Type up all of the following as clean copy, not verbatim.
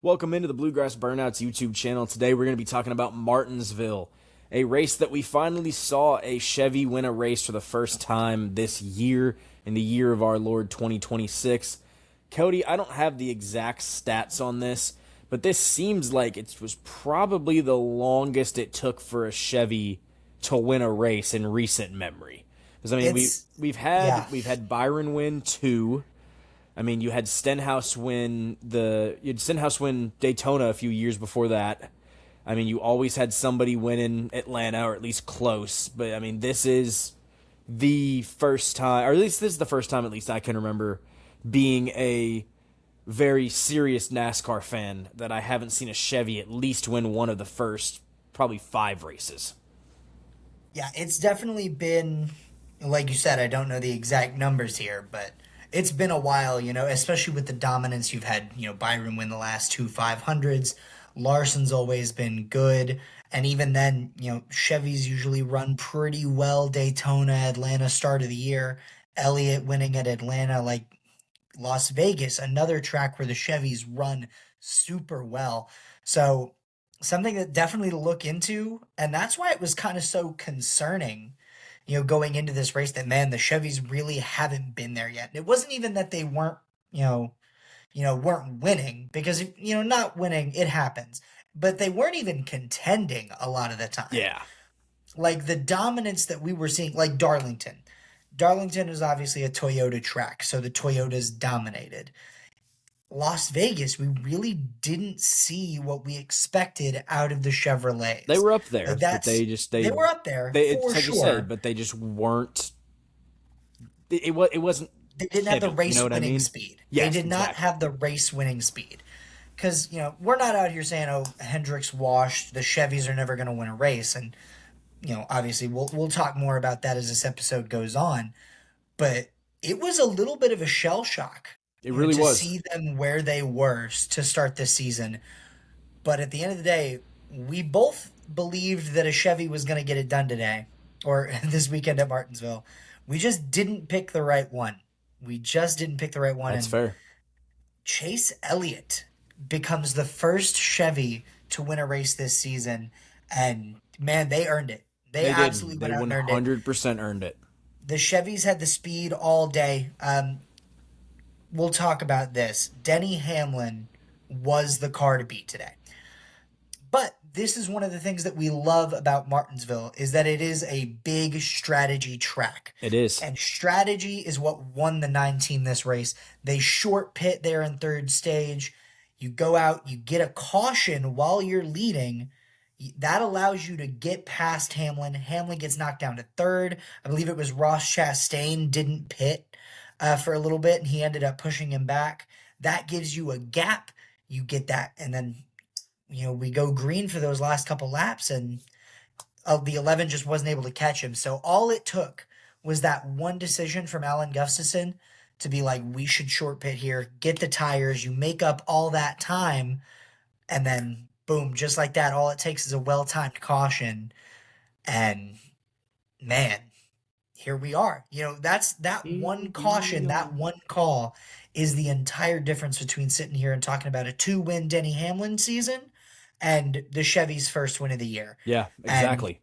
Welcome into the Bluegrass Burnouts YouTube channel. Today we're going to be talking about Martinsville, a race that we finally saw a Chevy win a race for the first time this year, in the year of our Lord 2026. Cody, I don't have the exact stats on this, but this seems like it was probably the longest it took for a Chevy to win a race in recent memory. Because I mean, It's we've had Byron win two. I mean, you had Stenhouse win Daytona a few years before that. I mean, you always had somebody win in Atlanta, or at least close. But I mean, this is the first time, or at least this is the first time, at least I can remember, being a very serious NASCAR fan that I haven't seen a Chevy at least win one of the first probably five races. it's definitely been, like you said, I don't know the exact numbers here, but it's been a while, especially with the dominance you've had, Byron win the last two 500s. Larson's always been good. And even then, Chevys usually run pretty well. Daytona, Atlanta, start of the year. Elliott winning at Atlanta, like Las Vegas, another track where the Chevys run super well. So something that definitely to look into, and that's why it was kind of so concerning, going into this race that man, the Chevys really haven't been there yet. And it wasn't even that they weren't, weren't winning because not winning, it happens. But they weren't even contending a lot of the time. Yeah, Like the dominance that we were seeing, like Darlington. Darlington is obviously a Toyota track, so the Toyotas dominated. Las Vegas, we really didn't see what we expected out of the they Chevrolets. were up there, Like but they just they were up there it's for like you said, sure. but they just weren't. It wasn't They didn't have the heavy. You know race what I winning mean? speed. They Yes, did not exactly. have the race winning speed. Because, we're not out here saying, oh, Hendrick's washed, the Chevys are never going to win a race. And, obviously we'll talk more about that as this episode goes on. But it was a little bit of a shell shock, It really to was. see them where they were to start this season. But at the end of the day, we both believed that a Chevy was going to get it done today or this weekend at Martinsville. We just didn't pick the right one. We just didn't pick the right one. That's And fair. Chase Elliott becomes the first Chevy to win a race this season. And man, they earned it. They They did. absolutely They went out and earned it. 100% earned it. The Chevys had the speed all day. We'll talk about this. Denny Hamlin was the car to beat today. But this is one of the things that we love about Martinsville is that it is a big strategy track. It is. And strategy is what won the 9 team this race. They short pit there in third stage. You go out, you get a caution while you're leading. That allows you to get past Hamlin. Hamlin gets knocked down to third. I believe it was Ross Chastain didn't pit for a little bit, and he ended up pushing him back. That gives you a gap. You get that, and then we go green for those last couple laps, and the 11 just wasn't able to catch him. So all it took was that one decision from Alan Gustafson to be like, we should short pit here, get the tires, you make up all that time, and then boom, just like that, all it takes is a well-timed caution, and man, here we are. That's that Here one caution, we that are. one call is the entire difference between sitting here and talking about a 2-win Denny Hamlin season and the Chevy's first win of the year. Yeah, And exactly.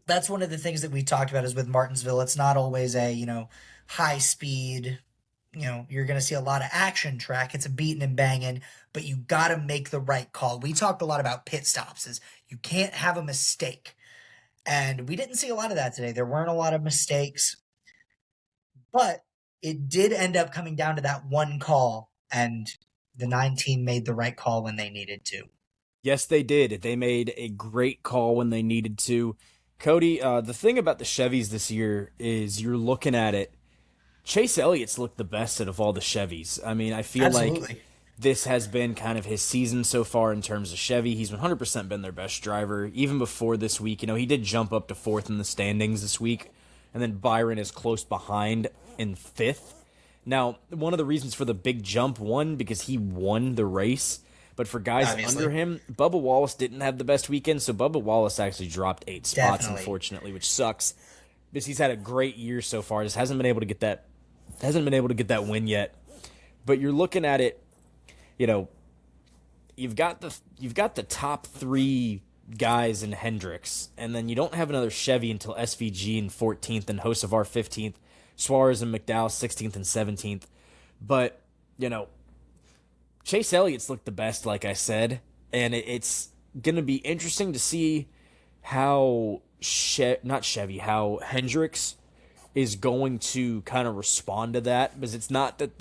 that's one of the things that we talked about is with Martinsville, it's not always a, high speed, you're going to see a lot of action track. It's a beating and banging, but you got to make the right call. We talked a lot about pit stops is you can't have a mistake. And we didn't see a lot of that today. There weren't a lot of mistakes, but it did end up coming down to that one call, and the 9 team made the right call when they needed to. Yes, they did. They made a great call when they needed to. Cody, the thing about the Chevys this year is you're looking at it. Chase Elliott's looked the best out of all the Chevys. I mean, I feel like Absolutely. this has been kind of his season so far in terms of Chevy. He's 100% been their best driver. Even before this week, he did jump up to fourth in the standings this week, and then Byron is close behind in fifth. Now, one of the reasons for the big jump, one, because he won the race, but for guys under Obviously. him, Bubba Wallace didn't have the best weekend, so Bubba Wallace actually dropped 8 spots, Definitely. unfortunately, which sucks. Because he's had a great year so far, just hasn't been able to get that win yet. But you're looking at it, you know, you've got the top three guys in Hendricks, and then you don't have another Chevy until SVG in 14th and Hocevar 15th, Suarez and McDowell 16th and 17th. But, Chase Elliott's looked the best, like I said, and it's going to be interesting to see how how Hendricks is going to kind of respond to that, because it's not that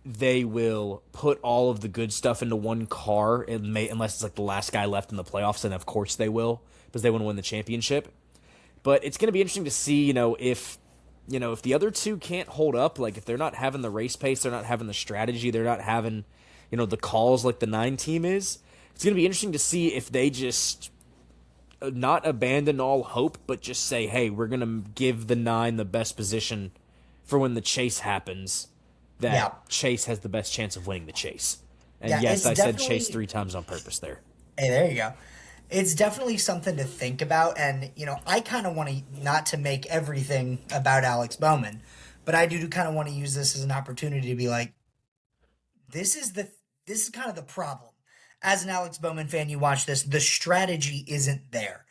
they will put all of the good stuff into one car, unless it's like the last guy left in the playoffs, and of course they will, because they want to win the championship. But it's going to be interesting to see, if the other two can't hold up, like if they're not having the race pace, they're not having the strategy, they're not having, the calls like the 9 team is. It's going to be interesting to see if they just not abandon all hope, but just say, hey, we're going to give the 9 the best position for when the chase happens, that Chase has the best chance of winning the chase. And yes, I said Chase 3 times on purpose there. Hey, there you go. It's definitely something to think about, and, I kind of want to, not to make everything about Alex Bowman, but I do kind of want to use this as an opportunity to be like, this is kind of the problem. As an Alex Bowman fan, you watch this, the strategy isn't there.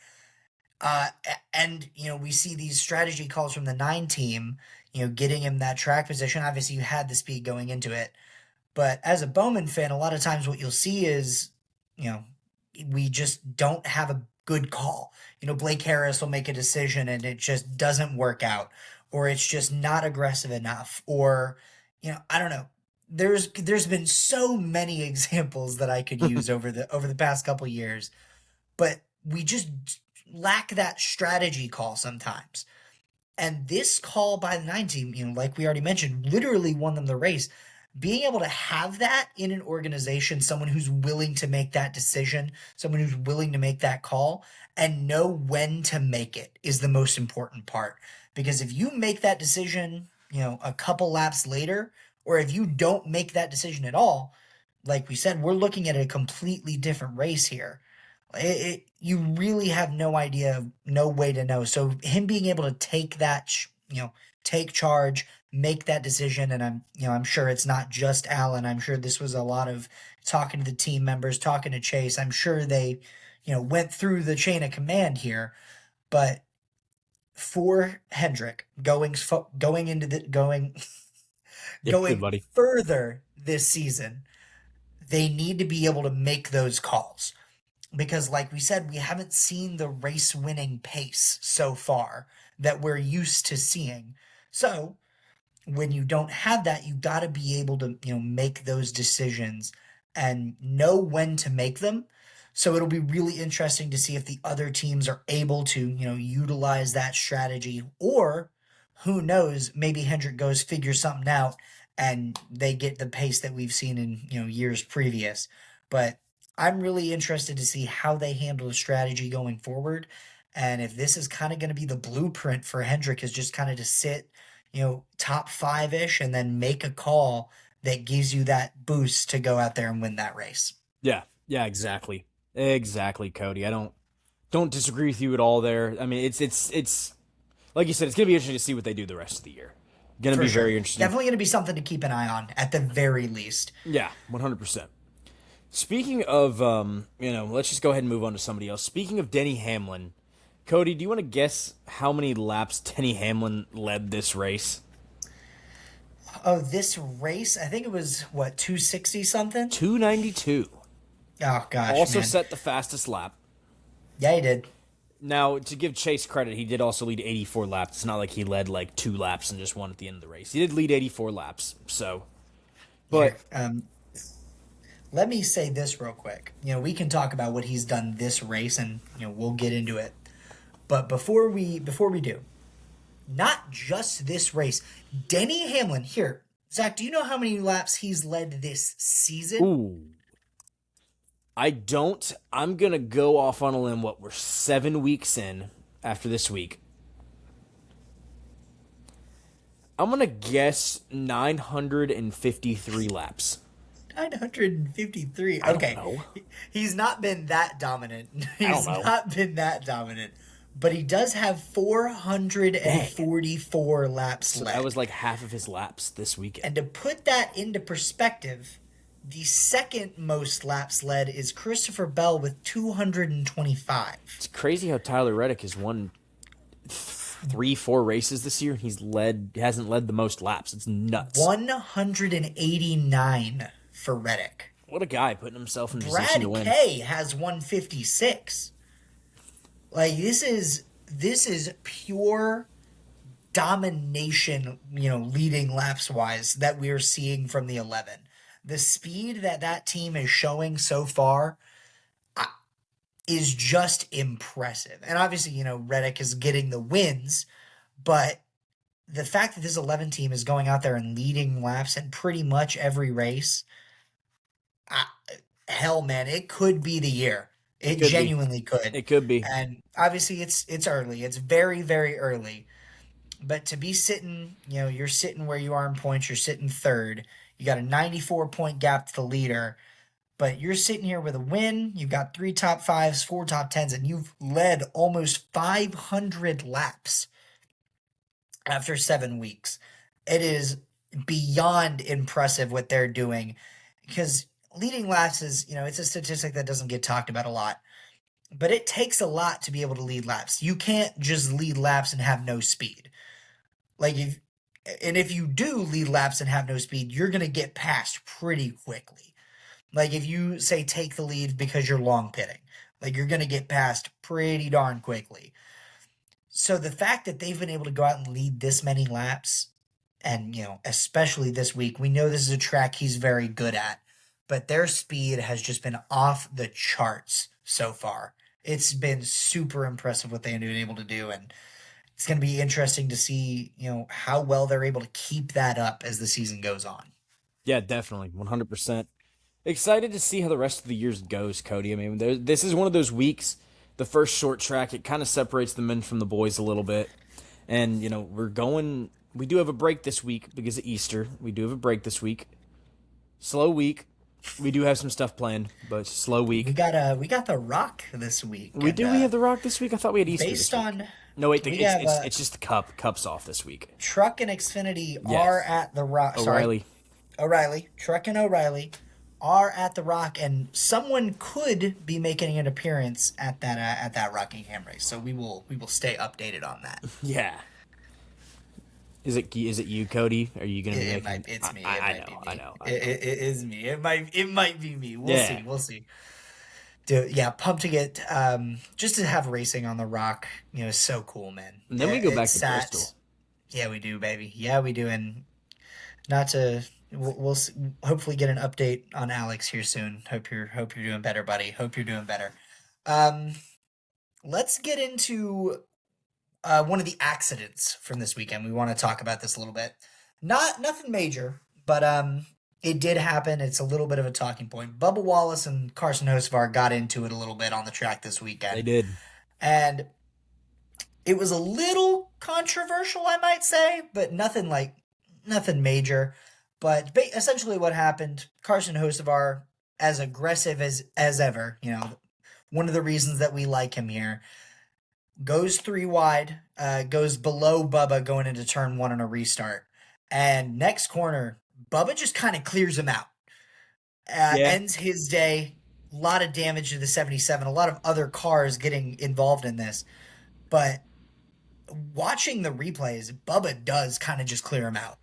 And we see these strategy calls from the 9 team, getting him that track position. Obviously, you had the speed going into it. But as a Bowman fan, a lot of times what you'll see is, we just don't have a good call. Blake Harris will make a decision and it just doesn't work out, or it's just not aggressive enough, or, I don't know. There's been so many examples that I could use over the past couple years, but we just lack that strategy call sometimes. And this call by the 9 team, like we already mentioned, literally won them the race. Being able to have that in an organization, someone who's willing to make that decision, someone who's willing to make that call and know when to make it is the most important part. Because if you make that decision, a couple laps later, or if you don't make that decision at all, like we said, we're looking at a completely different race here. You really have no idea, no way to know. So him being able to take that, take charge, make that decision, and I'm sure it's not just Alan. I'm sure this was a lot of talking to the team members, talking to Chase. I'm sure they, went through the chain of command here. But for Hendrick going further this season, they need to be able to make those calls. Because like we said, we haven't seen the race winning pace so far that we're used to seeing. So when you don't have that, you got to be able to, make those decisions and know when to make them. So it'll be really interesting to see if the other teams are able to, utilize that strategy, or who knows, maybe Hendrick figures something out and they get the pace that we've seen in, years previous. But I'm really interested to see how they handle the strategy going forward. And if this is kind of going to be the blueprint for Hendrick, is just kind of to sit, top 5-ish and then make a call that gives you that boost to go out there and win that race. Yeah, exactly. Exactly, Cody. I don't disagree with you at all there. I mean, it's like you said, it's going to be interesting to see what they do the rest of the year. Going to be very interesting. Definitely going to be something to keep an eye on at the very least. Yeah, 100%. Speaking of, let's just go ahead and move on to somebody else. Speaking of Denny Hamlin, Cody, do you want to guess how many laps Denny Hamlin led this race? Oh, this race? I think it was, 260 something? 292. Oh, gosh, Also man. set the fastest lap. Yeah, he did. Now, to give Chase credit, he did also lead 84 laps. It's not like he led 2 laps and just won at the end of the race. He did lead 84 laps, so. But let me say this real quick. We can talk about what he's done this race, and we'll get into it. But before we do, not just this race, Denny Hamlin here. Zach, do you know how many laps he's led this season? Ooh. I don't. I'm going to go off on a limb. We're 7 weeks in after this week. I'm going to guess 953 laps. 953. I Okay. don't know. He's not been that dominant. But he does have 444 laps So left. that was half of his laps this weekend. And to put that into perspective, The second most laps led is Christopher Bell with 225. It's crazy how Tyler Reddick has won 3, 4 races this year. Hasn't led the most laps. It's nuts. 189 for Reddick. What a guy, putting himself in position to Brad win. Kay has 156. Like this is pure domination, leading laps wise that we're seeing from the 11. The speed that team is showing so far is just impressive. And obviously, Reddick is getting the wins, but the fact that this 11 team is going out there and leading laps in pretty much every race, hell, man, it could be the year. It genuinely could. It could be. And obviously, it's early. It's very, very early. But to be sitting, you're sitting where you are in points. You're sitting third. You got a 94-point gap to the leader. But you're sitting here with a win. You've got 3 top 5s, 4 top 10s, and you've led almost 500 laps after 7 weeks. It is beyond impressive what they're doing, because leading laps is, it's a statistic that doesn't get talked about a lot. But it takes a lot to be able to lead laps. You can't just lead laps and have no speed. If you do lead laps and have no speed, you're going to get passed pretty quickly. Like if you say take the lead because you're long pitting, you're going to get passed pretty darn quickly. So the fact that they've been able to go out and lead this many laps, and especially this week, we know this is a track he's very good at, but their speed has just been off the charts so far. It's been super impressive what they've been able to do, and it's going to be interesting to see, how well they're able to keep that up as the season goes on. Yeah, definitely, 100%. Excited to see how the rest of the year goes, Cody. I mean, this is one of those weeks, the first short track, it kind of separates the men from the boys a little bit. And, we do have a break this week because of Easter. We do have a break this week. Slow week. We do have some stuff planned, but slow week. We got the Rock this week. We have the Rock this week? I thought we had Easter based on... No, wait, it's just the Cup. Cup's off this week. Truck and Xfinity are at the Rock. O'Reilly. Truck and O'Reilly are at the Rock, and someone could be making an appearance at that Rockingham race. So we will stay updated on that. Yeah. Is it you, Cody? Are you gonna be making? It's me. I know. It is me. It might be me. We'll see. Dude, yeah, pumped to get just to have racing on the Rock. Is so cool, man. And then we go back to Bristol. Yeah, we do, baby. Yeah, we do, and not to. We'll hopefully get an update on Alex here soon. Hope you're doing better, buddy. Hope you're doing better. Let's get into one of the accidents from this weekend. We want to talk about this a little bit. Nothing major, but it did happen. It's a little bit of a talking point. Bubba Wallace and Carson Hocevar got into it a little bit on the track this weekend. They did. And it was a little controversial, I might say, but nothing major. But essentially what happened, Carson Hocevar, as aggressive as ever, one of the reasons that we like him here, goes 3 wide, goes below Bubba going into turn 1 on a restart. And next corner, Bubba just kind of clears him out. Ends his day. A lot of damage to the 77. A lot of other cars getting involved in this. But watching the replays, Bubba does kind of just clear him out.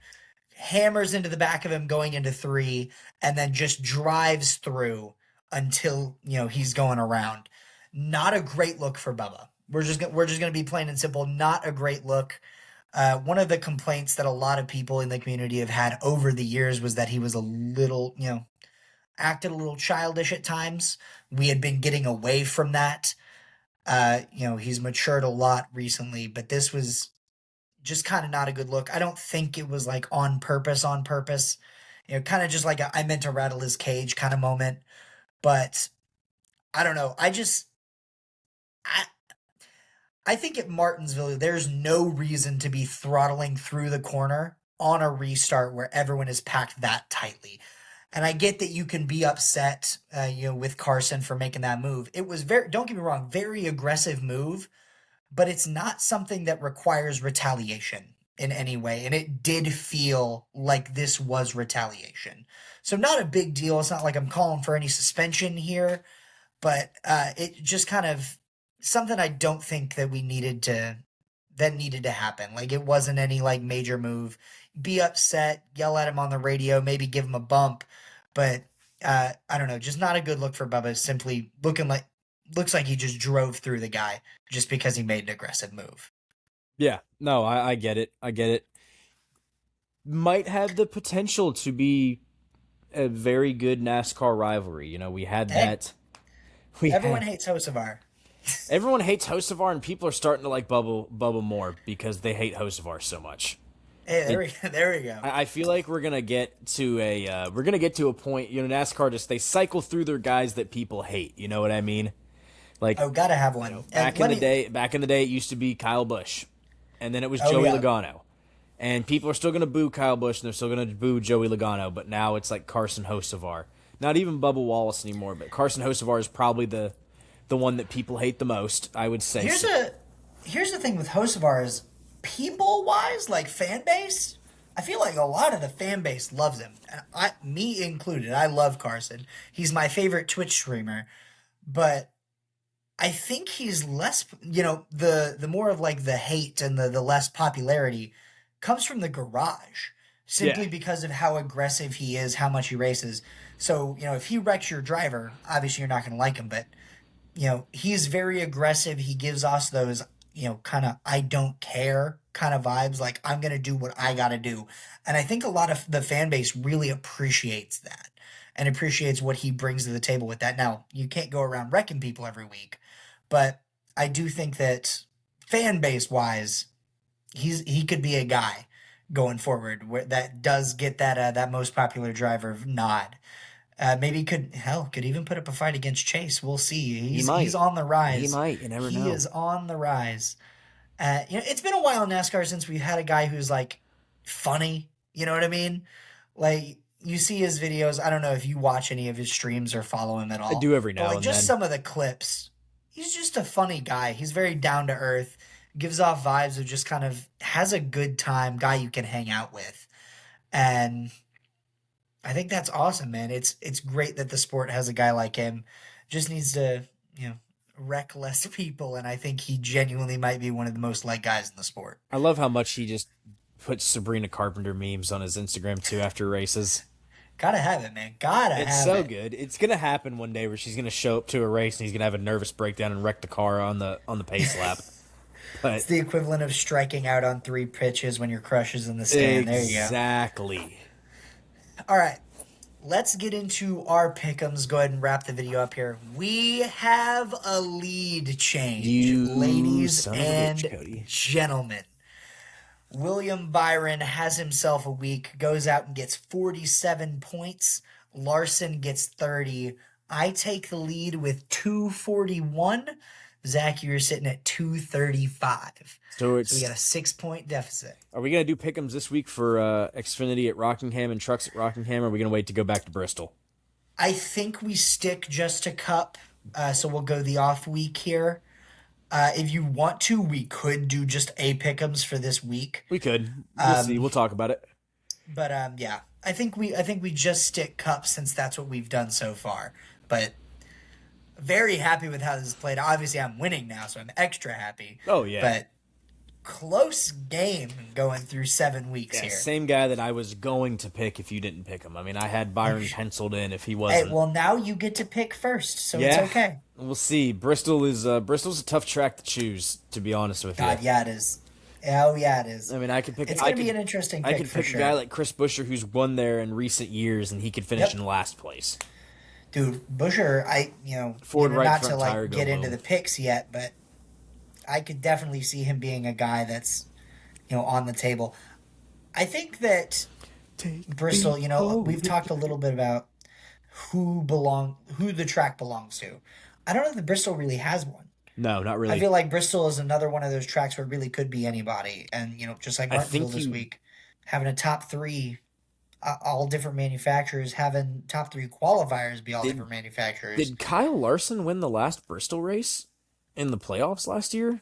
Hammers into the back of him going into 3, and then just drives through until, he's going around. Not a great look for Bubba. We're just going to be plain and simple. Not a great look. One of the complaints that a lot of people in the community have had over the years was that he was a little, acted a little childish at times. We had been getting away from that. He's matured a lot recently, but this was just kind of not a good look. I don't think it was on purpose. Kind of just I meant to rattle his cage kind of moment. But I don't know. I think at Martinsville, there's no reason to be throttling through the corner on a restart where everyone is packed that tightly. And I get that you can be upset, with Carson for making that move. It was don't get me wrong, very aggressive move, but it's not something that requires retaliation. in any way, and it did feel like this was retaliation. So not a big deal. It's not like I'm calling for any suspension here, but it just kind of something I don't think that needed to happen. Like it wasn't any like major move. Be upset, yell at him on the radio, maybe give him a bump, but I don't know, just not a good look for Bubba. Simply looks like he just drove through the guy just because he made an aggressive move. Yeah, no, I get it. I get it. Might have the potential to be a very good NASCAR rivalry. You know, we had Hey, that. everyone hates Hocevar. Everyone hates Hocevar, and people are starting to like Bubba more because they hate Hocevar so much. Hey, there we go. I feel like we're gonna get to a point. You know, NASCAR they cycle through their guys that people hate. You know what I mean? Like, Oh, gotta have one. you know, back in the day, it used to be Kyle Busch, and then it was Oh, Joey yeah. Logano, and people are still gonna boo Kyle Busch and they're still gonna boo Joey Logano, but now it's like Carson Hocevar, not even Bubba Wallace anymore, but Carson Hocevar is probably the one that people hate the most. I would say. Here's the thing with Hocevar is people wise, like fan base. I feel like a lot of the fan base loves him, and me included. I love Carson. He's my favorite Twitch streamer, but I think he's less. You know, the more of like the hate and the less popularity comes from the garage, simply Yeah. because of how aggressive he is, how much he races. So you know, if he wrecks your driver, obviously you're not going to like him, but you know, he's very aggressive. He gives us those, you know, kind of I don't care kind of vibes, like I'm going to do what I got to do. And I think a lot of the fan base really appreciates that and appreciates what he brings to the table with that. Now, you can't go around wrecking people every week, but I do think that fan base wise, he could be a guy going forward that does get that most popular driver nod. Maybe could even put up a fight against Chase. We'll see. He's on the He rise. might. You never He know. is on the rise. You know, it's been a while in NASCAR since we've had a guy who's like funny. You know what I mean? Like you see his videos. I don't know if you watch any of his streams or follow him at I all. do every But now like and just then. some of the clips, he's just a funny guy. He's very down to earth. Gives off vibes of just kind of has a good time. Guy you can hang out with, and I think that's awesome, man. It's great that the sport has a guy like him. Just needs to, you know, wreck less people, and I think he genuinely might be one of the most liked guys in the sport. I love how much he just puts Sabrina Carpenter memes on his Instagram too after races. Gotta have it, man. Gotta It's have so it. good. It's gonna happen one day where she's gonna show up to a race and he's gonna have a nervous breakdown and wreck the car on the pace lap. But It's the equivalent of striking out on 3 pitches when your crush is in the stand. There you go. exactly. All right. Let's get into our pick'ems. Go ahead and wrap the video up here. We have a lead change, You ladies son of a and bitch, Cody. gentlemen. William Byron has himself a week, goes out and gets 47 points. Larson gets 30. I take the lead with 241. Zach, you're sitting at 235. So So we got a 6-point deficit. are we gonna do pick'ems this week for Xfinity at Rockingham and trucks at Rockingham, or are we gonna wait to go back to Bristol? I think we stick just to Cup, so we'll go the off week here. If you want to, we could do just a pick'ems for this week. We could. We'll see. We'll talk about it. But yeah, I think we just stick Cup since that's what we've done so far. But very happy with how this is played. Obviously, I'm winning now, so I'm extra happy. Oh yeah. But close game going through 7 weeks Yeah, here. same guy that I was going to pick if you didn't pick him. I mean, I had Byron penciled in if he wasn't. Hey, well now you get to pick first, so Yeah. it's okay. We'll see. Bristol's a tough track to choose, to be honest with you. God, yeah, it is. Oh yeah, it is. I mean, I could pick. It's I gonna be could- an interesting I pick could for pick sure. a guy like Chris Buescher who's won there in recent years, and he could finish Yep. in last place. Dude, Busher, Ford right not front to tire, like go get into boom. the picks yet, but I could definitely see him being a guy that's, on the table. I think that Bristol, we've talked a little bit about who the track belongs to. I don't know if the Bristol really has one. No, not really. I feel like Bristol is another one of those tracks where it really could be anybody, and just like I Martinsville think this week, having a top 3. All different manufacturers, having top 3 qualifiers be all different manufacturers. Did Kyle Larson win the last Bristol race in the playoffs last year?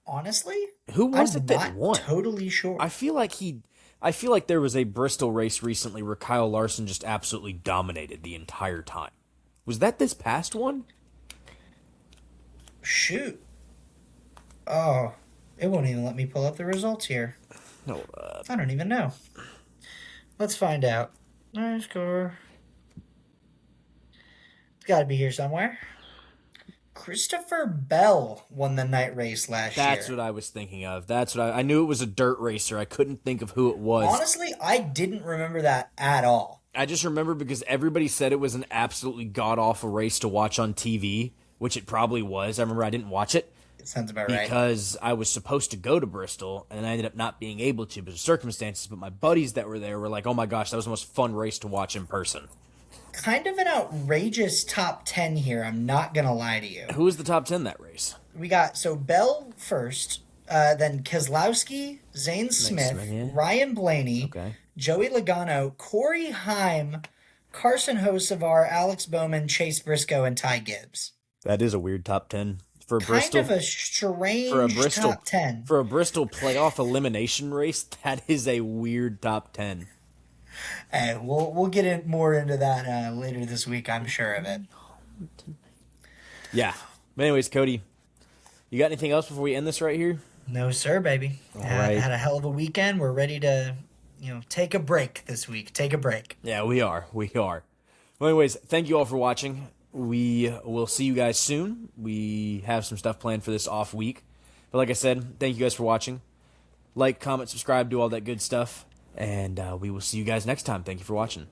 Honestly, Who was I'm it that not won? totally sure. I feel like there was a Bristol race recently where Kyle Larson just absolutely dominated the entire time. Was that this past one? Shoot. Oh, it won't even let me pull up the results here. No, I don't even know. Let's find out. NASCAR. It's got to be here somewhere. Christopher Bell won the night race last year. that's what I was thinking of. That's what I knew it was a dirt racer. I couldn't think of who it was. Honestly, I didn't remember that at all. I just remember because everybody said it was an absolutely god-awful race to watch on TV, which it probably was. I remember I didn't watch it. It sounds about right. Because I was supposed to go to Bristol, and I ended up not being able to because of circumstances. But my buddies that were there were like, oh my gosh, that was the most fun race to watch in person. Kind of an outrageous top 10 here, I'm not going to lie to you. Who was the top 10 that race? We got, so Bell first, then Keselowski, Zane Smith, yeah. Ryan Blaney, Okay. Joey Logano, Corey Haim, Carson Hocevar, Alex Bowman, Chase Briscoe, and Ty Gibbs. That is a weird top 10 for Kind Bristol. of a strange top 10. For a Bristol playoff elimination race, that is a weird top 10. Hey, we'll get more into that later this week, I'm sure of it. Yeah. But anyways, Cody, you got anything else before we end this right here? No, sir, baby. right. Had a hell of a weekend. We're ready to, take a break this week. Take a break. Yeah, we are. We are. Well, anyways, thank you all for watching. We will see you guys soon. We have some stuff planned for this off week. But like I said, thank you guys for watching. Like, comment, subscribe, do all that good stuff. And we will see you guys next time. Thank you for watching.